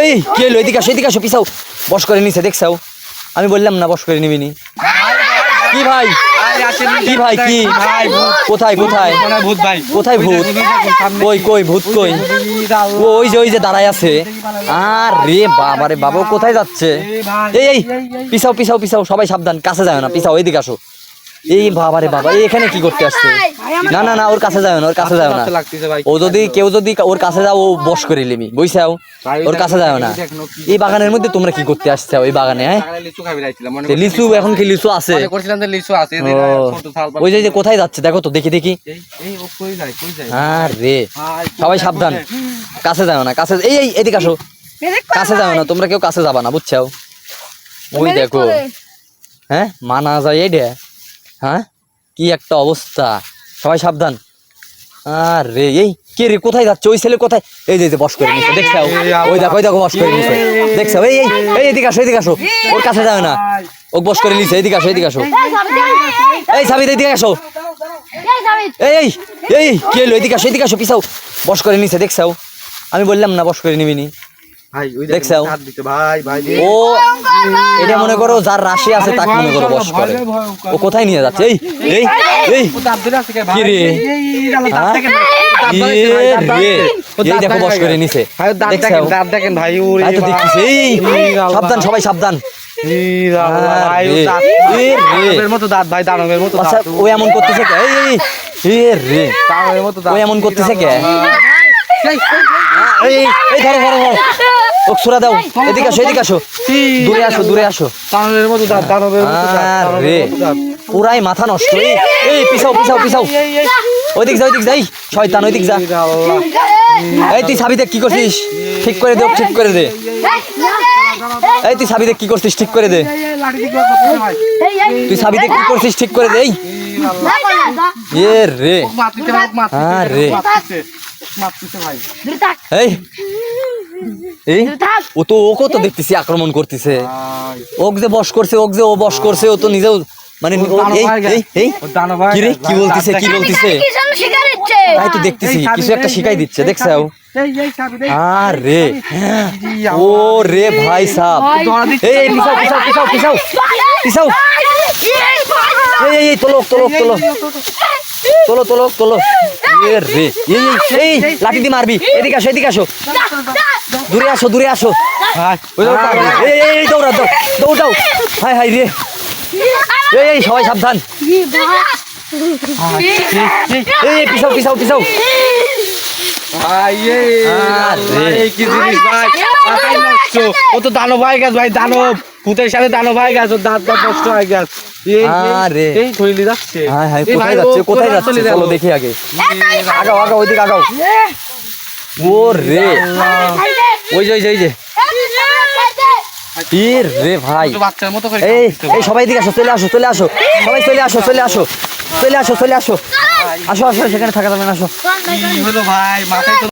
এই কি হলো? এদিকে আসো পিছাও। বস করে নিছে দেখছাও? আমি বললাম না বস করে নিবিনি। কি ভাই কি ভাই কি কোথায় কোথায় ভূত ভাই কোথায় ভূত? কই ভূত কই? ওই যে দাঁড়ায় আছে। আর রে বাবা রে বাবা, কোথায় যাচ্ছে? এই পিছাও সবাই সাবধান, কাছে যাও না, পিছাও, এইদিকে আসো। এই বাবা রে বাবা, এখানে কি করতে আসছে? না ওর কাছে যাও না, ওর কাছে যাও না। ও যদি কেউ যদি ওর কাছে যাও, ও বস করে নিবি, বুঝছাও? ওর কাছে যাও না। এই বাগানের মধ্যে তোমরা কি করতে আসছো? ওই বাগানে লিচু, এখন কি লিচু আছে? ওই যে কোথায় যাচ্ছে দেখো তো, দেখি। আরে সবাই সাবধান, কাছে যাও না, কাছে এদিকে আসো, কাছে যাও না, তোমরা কেউ কাছে যাবা না, বুঝছাও? ওই দেখো, হ্যাঁ মানা যায় এইটা। হ্যাঁ কি একটা অবস্থা, সবাই সাবধান। আরে এই কে রে, কোথায় যাচ্ছে? ওই ছেলে কোথায়? এই যে বস করে নিছে দেখছাও? ওই দেখো বস করে নিছে দেখছাও? এই এদিকে আসো, ওর কাছে যাও না, ও বস করে নিছে। এদিকে আসো এই সাবিত, এদিকে আসো। এই কি হলো? এদিকে আসো পিছাও। বস করে নিছে দেখছাও? আমি বললাম না বস করে নিবিনি। দেখছাও? ও এটা মনে করো যার রাশি আছে তাকে মনে করো বস করে। ও কোথায় নিয়ে যাচ্ছে? এই কি রে? এই দেখো বস করে নিছে দেখছাও? ভাই তো দেখতেছি। এই সাবধান, সবাই সাবধান। ও এমন করতেছে কে? ও এমন করতেছে কে? ধরো ও সুরা দাও। এদিকে আসো দূরে আসো। পুরাই মাথা নষ্ট। এই পিছাও ওইদিক যাই শয়তান, ওইদিক যা। এই তুই সাবিতে কি করছিস? ঠিক করে দে। এই তুই সাবিতে কি করছিস? ঠিক করে দে। তুই সাবিতে কি করছিস? ঠিক করে দে। ওকে তো দেখতেছি আক্রমণ করতেছে। ওক যে বস করছে, ও তো নিজেও মানে কি বলতেছে তাই তো দেখতেছি, কিছু একটা শিখাই দিচ্ছে দেখছাও? আরে ও রে ভাই সাব, এই পিছাও। এই তোলো। এই লাঠি দিয়ে মারবি। এদিকে আসো। দূরে আসো। এই দৌড়াও। হাই রে। এই সবাই সাবধান। এই পিছাও। ও তো দানব হয়ে গেছে ভাই, দানব ভূতের সাথে দানব হয়ে গেছে, দাঁত নষ্ট হয়ে গেছে। কোথায় যাচ্ছে চলো দেখি আগে। আগাও ওইদিকে আগাও। ও রে ওই যে রে ভাই, এই সবাই দিকে আসো, চলে আসো সবাই, চলে আসো। আসো সেখানে থাকা যাবে না, আসো। ভাই মাথায়